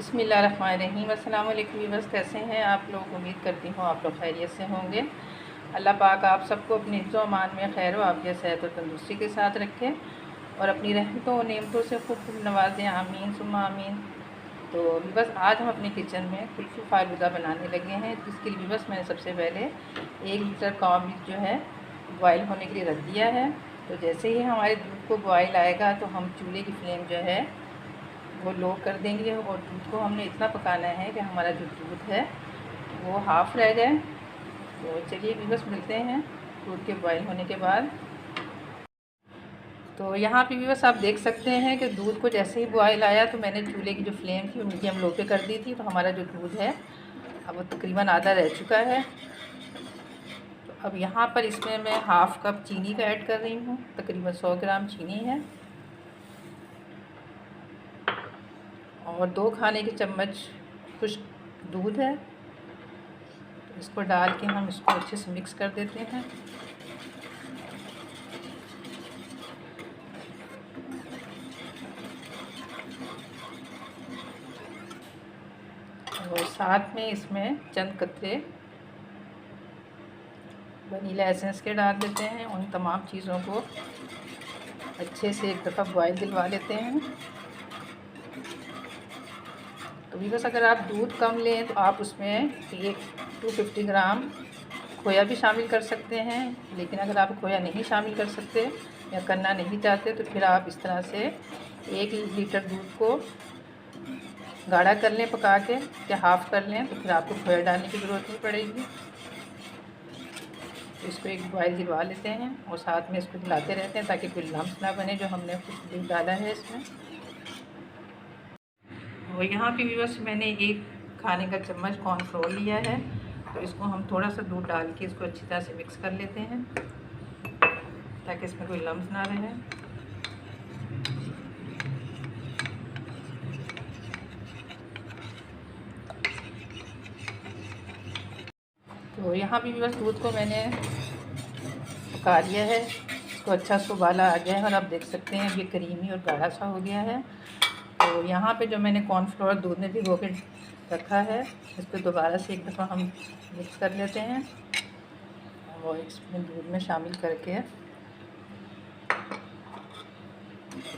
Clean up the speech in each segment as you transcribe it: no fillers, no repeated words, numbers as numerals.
बिस्मिल्लाहिर्रहमानिर्रहीम। अस्सलाम वालेकुम व्यूअर्स, कैसे हैं आप लोग? उम्मीद करती हूँ आप लोग खैरियत से होंगे। अल्लाह पाक आप सबको अपने हिफ्ज़ व अमान में खैर व आफियत, सेहत और तंदुरुस्ती के साथ रखें और अपनी रहमतों और नेमतों से खूब खूब नवाजें। आमीन सुम्मा आमीन। तो बस आज हम अपने किचन में कुल्फ़ी फालूदा बनाने लगे हैं, जिसके लिए बस मैंने सबसे पहले 1 लीटर कावा मिल्क जो है बॉयल होने के लिए रख दिया है। तो जैसे ही हमारे दूध को बॉयल आएगा तो हम चूल्हे की फ्लेम जो है वो लो कर देंगे और दूध को हमने इतना पकाना है कि हमारा जो दूध है वो हाफ़ रह जाए। तो चलिए बस मिलते हैं दूध के बॉयल होने के बाद। तो यहाँ पे बस आप देख सकते हैं कि दूध को जैसे ही बॉयल आया तो मैंने चूल्हे की जो फ्लेम थी वो मीडियम लो पे कर दी थी। तो हमारा जो दूध है अब वो तकरीबन आधा रह चुका है। तो अब यहाँ पर इसमें मैं हाफ़ कप चीनी का ऐड कर रही हूँ, तकरीबन 100 ग्राम चीनी है और 2 खाने के चम्मच खुश्क दूध है। तो इसको डाल के हम इसको अच्छे से मिक्स कर देते हैं। और साथ में इसमें चंद कतरे वनीला एसेंस के डाल देते हैं। उन तमाम चीज़ों को अच्छे से एक दफ़ा बॉयल दिलवा लेते हैं। तो बस अगर आप दूध कम लें तो आप उसमें 250 ग्राम खोया भी शामिल कर सकते हैं, लेकिन अगर आप खोया नहीं शामिल कर सकते या करना नहीं चाहते तो फिर आप इस तरह से 1 लीटर दूध को गाढ़ा कर लें पका के, या हाफ़ कर लें, तो फिर आपको खोया डालने की ज़रूरत नहीं पड़ेगी। तो इसको एक बॉयल दिलवा लेते हैं और साथ में इसको हिलाते रहते हैं ताकि कोई लम्स ना बने जो हमने कुछ दूध डाला है इसमें। और यहाँ पे बस मैंने 1 खाने का चम्मच कॉर्नफ्लोर लिया है। तो इसको हम थोड़ा सा दूध डाल के इसको अच्छी तरह से मिक्स कर लेते हैं ताकि इसमें कोई लम्स ना रहे। तो यहाँ पे भी बस दूध को मैंने पका लिया है, इसको अच्छा सा उबाला आ गया है और आप देख सकते हैं ये क्रीमी और गाढ़ा सा हो गया है। तो यहाँ पे जो मैंने कॉर्नफ्लोर दूध में भिगो के रखा है इसको दोबारा से एक दफ़ा हम मिक्स कर लेते हैं और इसमें दूध में शामिल करके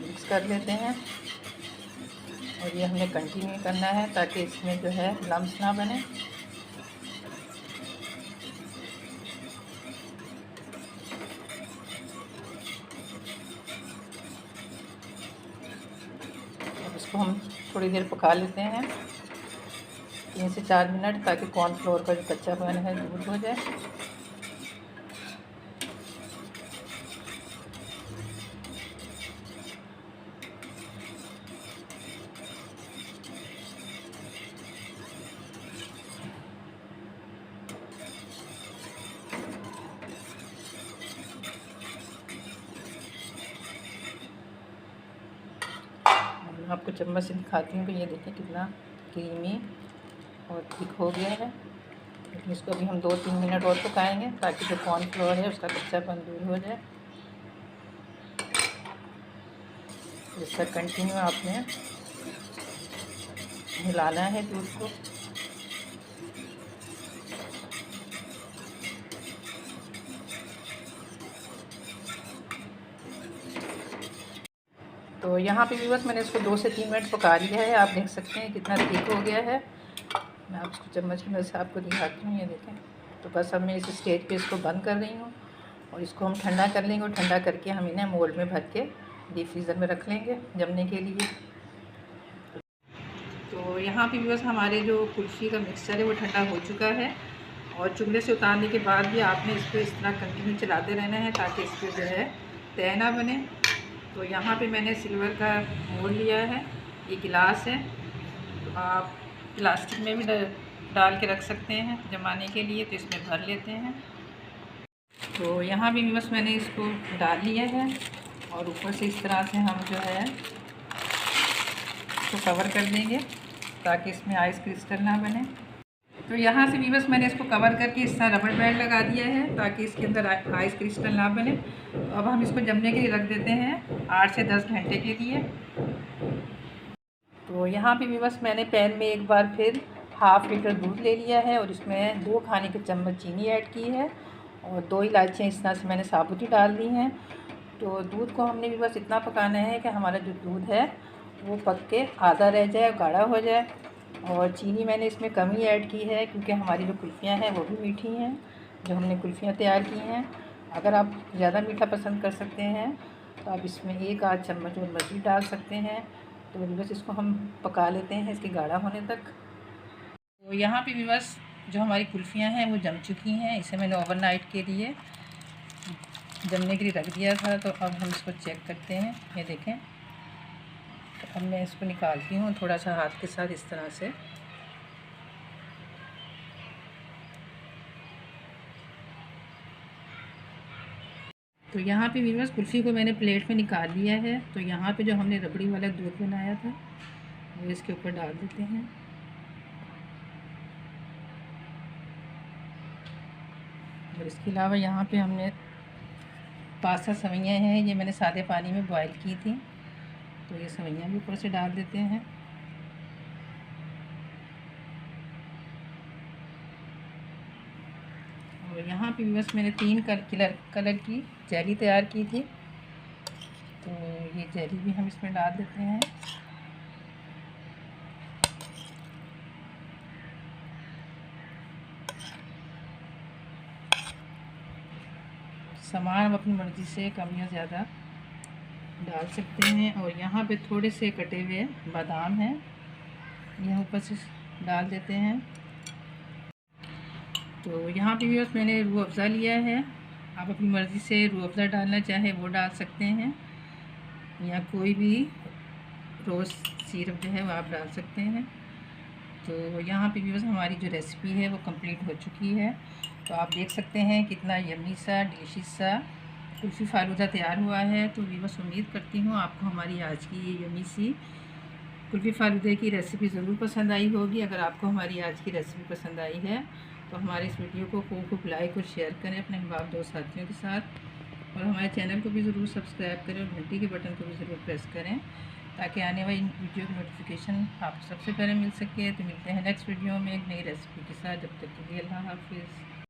मिक्स कर लेते हैं। और ये हमें कंटिन्यू करना है ताकि इसमें जो है लम्स ना बने। इसको हम थोड़ी देर पका लेते हैं, 3 से 4 मिनट, ताकि कॉर्नफ्लोर का जो कच्चापन है दूर हो जाए। आपको चम्मच से दिखाती हूँ कि ये देखें कितना क्रीमी और थिक हो गया है। लेकिन इसको अभी हम 2-3 मिनट और पकाएंगे ताकि जो कॉर्नफ्लोर है उसका कच्चापन दूर हो जाए। इसका कंटिन्यू आपने हिलाना है दूध को। तो यहाँ पे भी बस मैंने इसको 2 से 3 मिनट पका लिया है। आप देख सकते हैं कितना थिक हो गया है। मैं आप इसको चम्मच की मदद से आपको दिखाती हूँ, ये देखें। तो बस अब मैं इस स्टेज पे इसको बंद कर रही हूँ और इसको हम ठंडा कर लेंगे और ठंडा करके हम इन्हें मोल्ड में भर के डीप फ्रीज़र में रख लेंगे जमने के लिए। तो यहाँ पे भी बस हमारे जो कुल्फ़ी का मिक्सचर है वो ठंडा हो चुका है और चूल्हे से उतारने के बाद भी आपने इसको इस तरह कंटिन्यू चलाते रहना है ताकि इस पर जो है तय ना बने। तो यहाँ पे मैंने सिल्वर का मोल्ड लिया है, ये गिलास है। तो आप प्लास्टिक में भी डाल के रख सकते हैं जमाने के लिए। तो इसमें भर लेते हैं। तो यहाँ भी बस मैंने इसको डाल लिया है और ऊपर से इस तरह से हम जो है इसको कवर कर देंगे ताकि इसमें आइस क्रिस्टल ना बने। तो यहाँ से भी बस मैंने इसको कवर करके इस तरह रबड़ बैंड लगा दिया है ताकि इसके अंदर आइस क्रिस्टल ना बने। तो अब हम इसको जमने के लिए रख देते हैं 8 से 10 घंटे के लिए। तो यहाँ पे भी बस मैंने पैन में एक बार फिर हाफ़ लीटर दूध ले लिया है और इसमें 2 खाने के चम्मच चीनी ऐड की है और 2 इलायचियाँ इस तरह से मैंने साबुत ही डाल दी हैं। तो दूध को हमने भी बस इतना पकाना है कि हमारा जो दूध है वो पक के आधा रह जाए, गाढ़ा हो जाए। और चीनी मैंने इसमें कम ही ऐड की है क्योंकि हमारी जो कुल्फ़ियाँ हैं वो भी मीठी हैं, जो हमने कुल्फ़ियाँ तैयार की हैं। अगर आप ज़्यादा मीठा पसंद कर सकते हैं तो आप इसमें 1 आध चम्मच और मज़ीद डाल सकते हैं। तो बस इसको हम पका लेते हैं इसके गाढ़ा होने तक। तो यहाँ पे भी बस जो हमारी कुल्फ़ियाँ हैं वो जम चुकी हैं। इसे मैंने ओवरनाइट के लिए जमने के लिए रख दिया था। तो अब हम इसको चेक करते हैं। ये देखें, तो अब मैं इसको निकालती हूँ थोड़ा सा हाथ के साथ इस तरह से। तो यहाँ पे भी बस कुल्फ़ी को मैंने प्लेट में निकाल लिया है। तो यहाँ पे जो हमने रबड़ी वाला दूध बनाया था वो इसके ऊपर डाल देते हैं। और इसके अलावा यहाँ पे हमने 5-7 सेवइयाँ हैं, ये मैंने सादे पानी में बॉयल की थी। तो ये सेवइयाँ भी ऊपर से डाल देते हैं। और यहाँ पे भी बस मैंने 3 कलर की जेली तैयार की थी। तो ये जेली भी हम इसमें डाल देते हैं। सामान हम अपनी मर्ज़ी से कम या ज़्यादा डाल सकते हैं। और यहाँ पे थोड़े से कटे हुए बादाम हैं, यहाँ ऊपर से डाल देते हैं। तो यहाँ पे भी बस मैंने रूह अफ़ज़ा लिया है। आप अपनी मर्ज़ी से रूह अफ़ज़ा डालना चाहे वो डाल सकते हैं या कोई भी रोज़ सिरप जो है वो आप डाल सकते हैं। तो यहाँ पे भी बस हमारी जो रेसिपी है वो कंप्लीट हो चुकी है। तो आप देख सकते हैं कितना यम्मी सा डिलीशियस सा कुल्फ़ी फ़ालूदा तैयार हुआ है। तो भी बस उम्मीद करती हूँ आपको हमारी आज की ये यम्मी सी कुल्फ़ी फ़ालूदे की रेसिपी ज़रूर पसंद आई होगी। अगर आपको हमारी आज की रेसिपी पसंद आई है तो हमारे इस वीडियो को खूब लाइक और शेयर करें अपने अहबाब दोस्त साथियों के साथ। और हमारे चैनल को भी ज़रूर सब्सक्राइब करें और घंटी के बटन को भी ज़रूर प्रेस करें ताकि आने वाली वीडियो की नोटिफिकेशन आपको सबसे पहले मिल सके। तो मिलते हैं नेक्स्ट वीडियो में एक नई रेसिपी के साथ। जब तक के लिए अल्लाह हाफ़िज़।